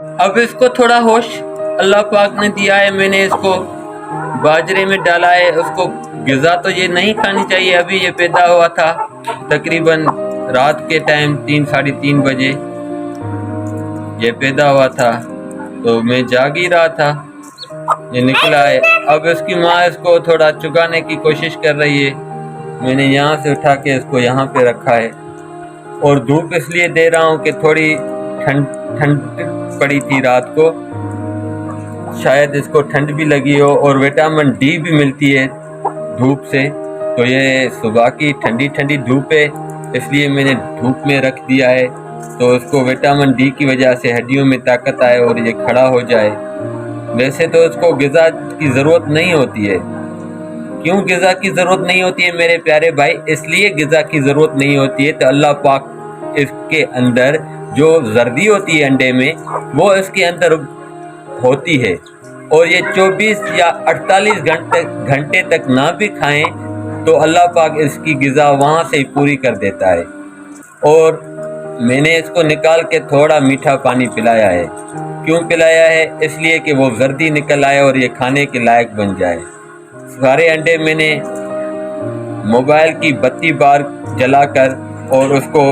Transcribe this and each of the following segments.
اب اس کو تھوڑا ہوش اللہ پاک نے دیا ہے، میں نے اس کو باجرے میں ڈالا ہے۔ اس کو غذا تو یہ نہیں کھانی چاہیے، ابھی یہ پیدا ہوا تھا تقریباً رات کے ٹائم 3 بجے یہ پیدا ہوا تھا، تو میں جاگ ہی رہا تھا، یہ نکلا ہے۔ اب اس کی ماں اس کو تھوڑا چگانے کی کوشش کر رہی ہے، میں نے یہاں سے اٹھا کے اس کو یہاں پہ رکھا ہے، اور دھوپ اس لیے دے رہا ہوں کہ تھوڑی ٹھنڈ پڑی تھی رات کو، شاید اس کو ٹھنڈ بھی لگی ہو، اور وٹامن ڈی بھی ملتی ہے دھوپ سے، تو یہ صبح کی ٹھنڈی دھوپ ہے، اس لیے میں نے دھوپ میں رکھ دیا ہے، تو اس کو وٹامن ڈی کی وجہ سے ہڈیوں میں طاقت آئے اور یہ کھڑا ہو جائے۔ ویسے تو اس کو غذا کی ضرورت نہیں ہوتی ہے۔ کیوں غذا کی ضرورت نہیں ہوتی ہے میرے پیارے بھائی؟ اس لیے غذا کی ضرورت نہیں ہوتی ہے تو اللہ پاک اس کے اندر جو زردی ہوتی ہے انڈے میں، وہ اس کے اندر ہوتی ہے، اور یہ 24 یا 48 گھنٹے تک نہ بھی کھائیں تو اللہ پاک اس کی غذا وہاں سے ہی پوری کر دیتا ہے۔ اور میں نے اس کو نکال کے تھوڑا میٹھا پانی پلایا ہے۔ کیوں پلایا ہے؟ اس لیے کہ وہ زردی نکل آئے اور یہ کھانے کے لائق بن جائے۔ سارے انڈے میں نے موبائل کی بتی بار جلا کر اور اس کو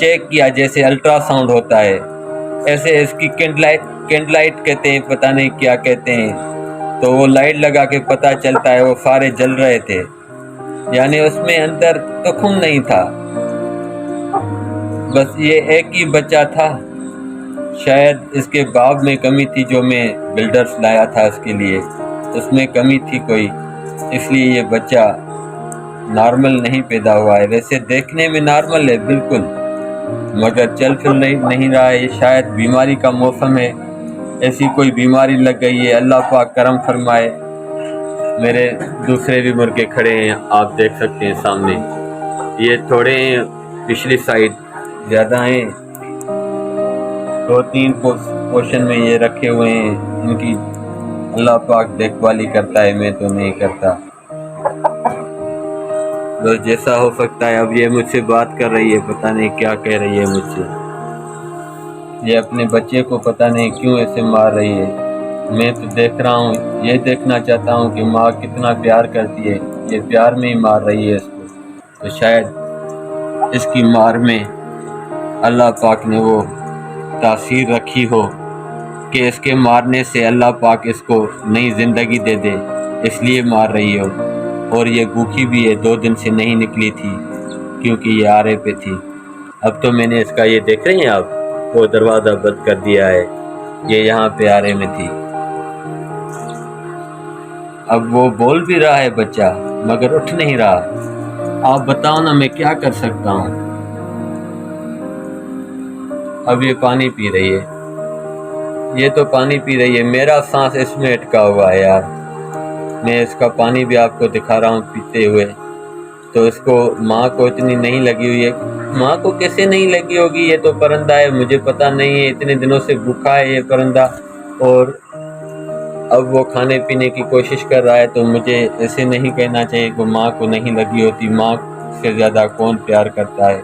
چیک کیا، جیسے الٹرا ساؤنڈ ہوتا ہے، ایسے اس کی کینڈ لائٹ کہتے ہیں، پتہ نہیں کیا کہتے ہیں، تو وہ لائٹ لگا کے پتہ چلتا ہے، وہ سارے جل رہے تھے، یعنی اس میں اندر تخم نہیں تھا، بس یہ ایک ہی بچہ تھا۔ شاید اس کے باپ میں کمی تھی جو میں بلڈرز لایا تھا اس کے لیے، اس میں کمی تھی کوئی، اس لیے یہ بچہ نارمل نہیں پیدا ہوا ہے۔ ویسے دیکھنے میں نارمل ہے بالکل، مگر چل پھر نہیں رہا ہے۔ یہ شاید بیماری کا موسم ہے، ایسی کوئی بیماری لگ گئی ہے، اللہ پاک کرم فرمائے۔ میرے دوسرے بھی مرغے کھڑے ہیں، آپ دیکھ سکتے ہیں سامنے، یہ تھوڑے ہیں پچھلی سائڈ، زیادہ ہیں 2-3 پوشن میں یہ رکھے ہوئے ہیں، ان کی اللہ پاک دیکھ بھالی کرتا ہے، میں تو نہیں کرتا، بس جیسا ہو سکتا ہے۔ اب یہ مجھ سے بات کر رہی ہے، پتہ نہیں کیا کہہ رہی ہے مجھ سے، یہ اپنے بچے کو پتہ نہیں کیوں ایسے مار رہی ہے۔ میں تو دیکھ رہا ہوں، یہ دیکھنا چاہتا ہوں کہ ماں کتنا پیار کرتی ہے، یہ پیار میں ہی مار رہی ہے اس کو، تو شاید اس کی مار میں اللہ پاک نے وہ تاثیر رکھی ہو کہ اس کے مارنے سے اللہ پاک اس کو نئی زندگی دے دے، اس لیے مار رہی ہو۔ اور یہ بھوکی بھی ہے، 2 دن سے نہیں نکلی تھی کیونکہ یہ آرے پہ تھی۔ اب تو میں نے اس کا، یہ دیکھ رہے ہیں آپ، وہ دروازہ بند کر دیا ہے، یہ یہاں پہ آرے میں تھی۔ اب وہ بول بھی رہا ہے بچہ، مگر اٹھ نہیں رہا۔ آپ بتاؤ نا میں کیا کر سکتا ہوں۔ اب یہ پانی پی رہی ہے، یہ تو پانی پی رہی ہے، میرا سانس اس میں اٹکا ہوا ہے یار۔ میں اس کا پانی بھی آپ کو دکھا رہا ہوں پیتے ہوئے، تو اس کو ماں کو اتنی نہیں لگی ہوئی ہے۔ ماں کو کیسے نہیں لگی ہوگی؟ یہ تو پرندہ ہے، مجھے پتہ نہیں ہے، اتنے دنوں سے بھوکا ہے یہ پرندہ، اور اب وہ کھانے پینے کی کوشش کر رہا ہے، تو مجھے ایسے نہیں کہنا چاہیے کہ ماں کو نہیں لگی ہوتی۔ ماں سے زیادہ کون پیار کرتا ہے؟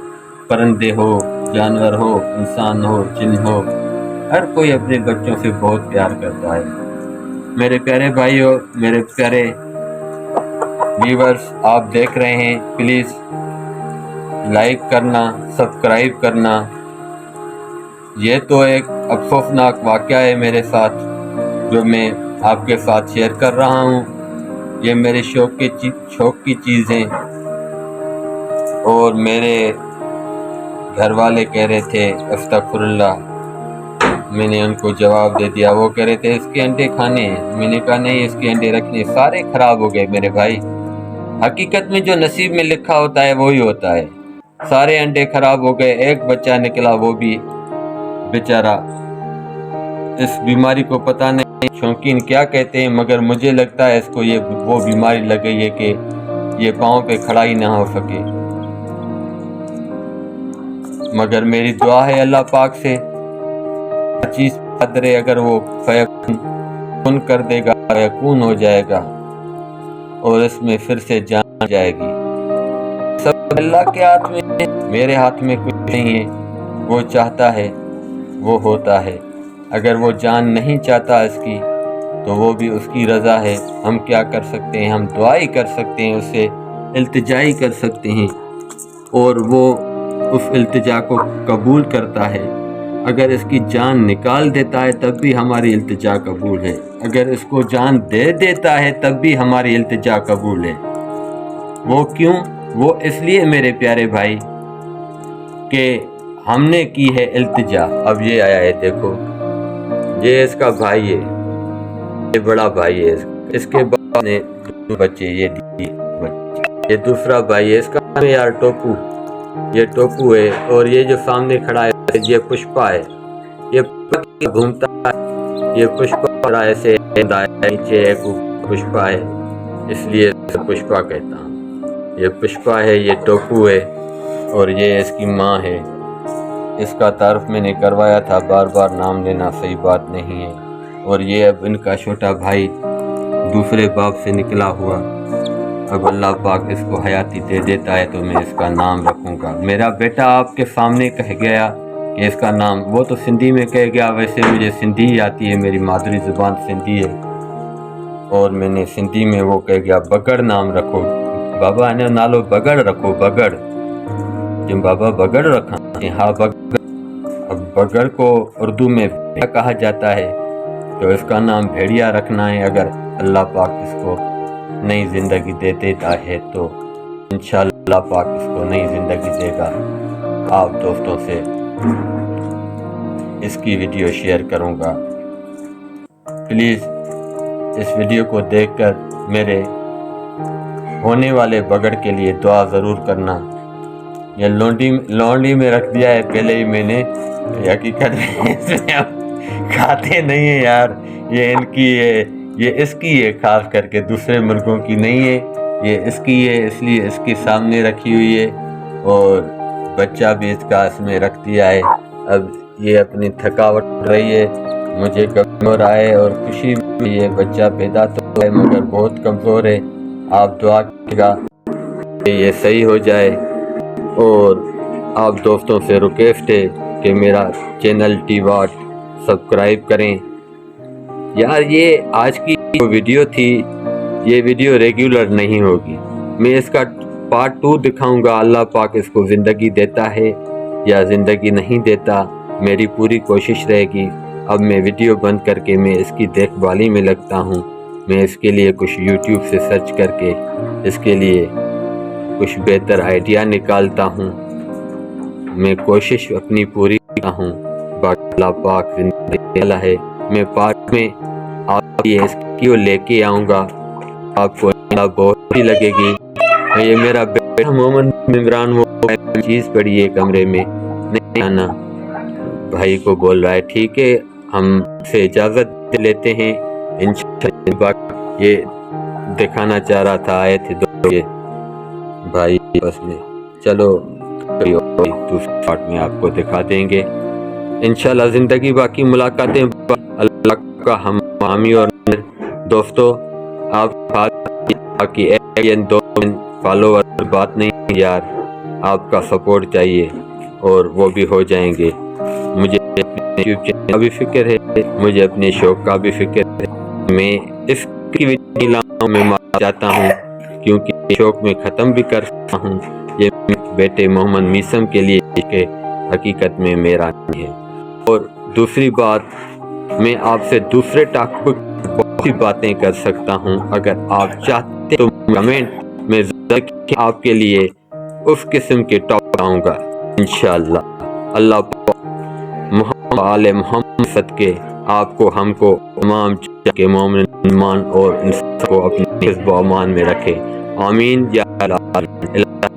پرندے ہو، جانور ہو، انسان ہو، جن ہو، ہر کوئی اپنے بچوں سے بہت پیار کرتا ہے۔ میرے پیارے بھائیو، میرے پیارے ویورز، آپ دیکھ رہے ہیں، پلیز لائک کرنا، سبسکرائب کرنا۔ یہ تو ایک افسوسناک واقعہ ہے میرے ساتھ، جو میں آپ کے ساتھ شیئر کر رہا ہوں۔ یہ میرے شوق کی چیز ہیں، اور میرے گھر والے کہہ رہے تھے استغفر اللہ، میں نے ان کو جواب دے دیا۔ وہ کہہ رہے تھے اس کے انڈے کھانے ہیں، میں نے کہا نہیں، اس کے انڈے رکھنے، سارے خراب ہو گئے میرے بھائی۔ حقیقت میں جو نصیب میں لکھا ہوتا ہے وہی ہوتا ہے۔ سارے انڈے خراب ہو گئے، ایک بچہ نکلا، وہ بھی بیچارہ، اس بیماری کو پتہ نہیں شوقین کیا کہتے ہیں، مگر مجھے لگتا ہے اس کو یہ وہ بیماری لگ گئی ہے کہ یہ پاؤں پہ کھڑا ہی نہ ہو سکے۔ مگر میری دعا ہے اللہ پاک سے، ہر چیز قدر ہے، اگر وہ فیکون کر دے گا، یکون ہو جائے گا، اور اس میں پھر سے جان جائے گی۔ سب اللہ کے ہاتھ میں ہے، میرے ہاتھ میں کچھ نہیں ہے۔ وہ چاہتا ہے وہ ہوتا ہے۔ اگر وہ جان نہیں چاہتا اس کی تو وہ بھی اس کی رضا ہے۔ ہم کیا کر سکتے ہیں؟ ہم دعائی کر سکتے ہیں، اسے التجائی کر سکتے ہیں اور وہ اس التجا کو قبول کرتا ہے۔ اگر اس کی جان نکال دیتا ہے تب بھی ہماری التجا قبول ہے، اگر اس کو جان دے دیتا ہے تب بھی ہماری التجا قبول ہے۔ وہ کیوں؟ وہ اس لیے میرے پیارے بھائی کہ ہم نے کی ہے التجا۔ اب یہ آیا ہے، دیکھو یہ اس کا بھائی ہے، یہ بڑا بھائی ہے، اس کے بعد نے دو بچے، یہ دوسرا بھائی ہے، اس کا نام ہے یار ٹوپو، یہ ٹوپو ہے۔ اور یہ جو سامنے کھڑا ہے یہ پشپا ہے، یہ گھومتا ہے، یہ پشپا ایسے نیچے ایک پشپا ہے، اس لیے پشپا کہتا ہوں۔ یہ پشپا ہے، یہ ٹوپو ہے اور یہ اس کی ماں ہے۔ اس کا تعارف میں نے کروایا تھا، بار بار نام لینا صحیح بات نہیں ہے۔ اور یہ اب ان کا چھوٹا بھائی دوسرے باپ سے نکلا ہوا، اب اللہ پاک اس کو حیاتی دے دیتا ہے تو میں اس کا نام رکھوں گا۔ میرا بیٹا آپ کے سامنے کہہ گیا کہ اس کا نام، وہ تو سندھی میں کہہ گیا، ویسے مجھے سندھی ہی آتی ہے، میری مادری زبان سندھی ہے، اور میں نے سندھی میں وہ کہہ گیا بگڑ نام رکھو، بابا انہیں نالو بگڑ رکھو، بگڑ، جب بابا بگڑ رکھا، ہاں بگڑ۔ اب بگڑ کو اردو میں بھیڑیا کہا جاتا ہے، تو اس کا نام بھیڑیا رکھنا ہے۔ اگر اللہ پاک اس کو نئی زندگی دے دیتا ہے تو انشاءاللہ اللہ پاک اس کو نئی زندگی دے گا۔ آپ دوستوں سے اس کی ویڈیو شیئر کروں گا، پلیز اس ویڈیو کو دیکھ کر میرے ہونے والے بگڑ کے لیے دعا ضرور کرنا۔ یہ لونڈی میں رکھ دیا ہے پہلے ہی میں نے، حقیقت میں اس میں اب کھاتے نہیں ہیں یار، یہ ان کی ہے، یہ اس کی ہے، خاص کر کے دوسرے ملکوں کی نہیں ہے، یہ اس کی ہے، اس لیے اس کے سامنے رکھی ہوئی ہے، اور بچہ بھی اس کا اس میں رکھ دیا ہے۔ اب یہ اپنی تھکاوٹ رہی ہے، مجھے کمزور آئے اور خوشی بھی، یہ بچہ پیدا تو ہے مگر بہت کمزور ہے، آپ دعا کیجیے گا کہ یہ صحیح ہو جائے۔ اور آپ دوستوں سے ریکویسٹ ہے کہ میرا چینل ٹی واٹ سبسکرائب کریں۔ یار یہ آج کی جو ویڈیو تھی، یہ ویڈیو ریگولر نہیں ہوگی، میں اس کا پارٹ 2 دکھاؤں گا، اللہ پاک اس کو زندگی دیتا ہے یا زندگی نہیں دیتا، میری پوری کوشش رہے گی۔ اب میں ویڈیو بند کر کے میں اس کی دیکھ بھالی میں لگتا ہوں، میں اس کے لیے کچھ یوٹیوب سے سرچ کر کے اس کے لیے کچھ بہتر آئیڈیا نکالتا ہوں، میں کوشش اپنی پوری کرتا ہوں، باقی اللہ پاک زندگی والا ہے۔ میں پارٹ میں آپ یہ اس کی لے کے آؤں گا، آپ کو بہت ہی لگے گی۔ یہ میرا بیٹا محمد عمران وہ چیز پڑی ہے کمرے میں، نہیں آنا، بھائی کو بول رہا ہے، ٹھیک ہے ہم سے اجازت لیتے ہیں انشاءاللہ۔ یہ دکھانا چاہ رہا تھا، آئے تھے دو بھائی بس میں، چلو دوسرے پارٹ میں آپ کو دکھا دیں گے انشاءاللہ۔ زندگی باقی ملاقاتیں اللہ کا ہم حامی اور دوستو، آپ کی دو فالوور بات نہیں یار، آپ کا سپورٹ چاہیے اور وہ بھی ہو جائیں گے۔ مجھے اپنے یوٹیوب چینل کا بھی فکر ہے، مجھے اپنے شوق کا بھی فکر ہے، میں اس کی ویڈیو میں مارا جاتا ہوں کیونکہ شوق میں ختم بھی کر سکتا ہوں۔ یہ بیٹے محمد میسم کے لیے کہ حقیقت میں میرا نہیں ہے۔ اور دوسری بات، میں آپ سے دوسرے ٹاپک بہت سی باتیں کر سکتا ہوں، اگر آپ چاہتے تو کمنٹ میں ضرور آپ کے لیے اس قسم کے ٹاپک آؤں گا انشاءاللہ۔ اللہ محمد آل محمد صدقے آپ کو، ہم کو، تمام کے مومن ایمان اور انسان کو اپنے حفظ و امان میں رکھے، آمین یا اللہ۔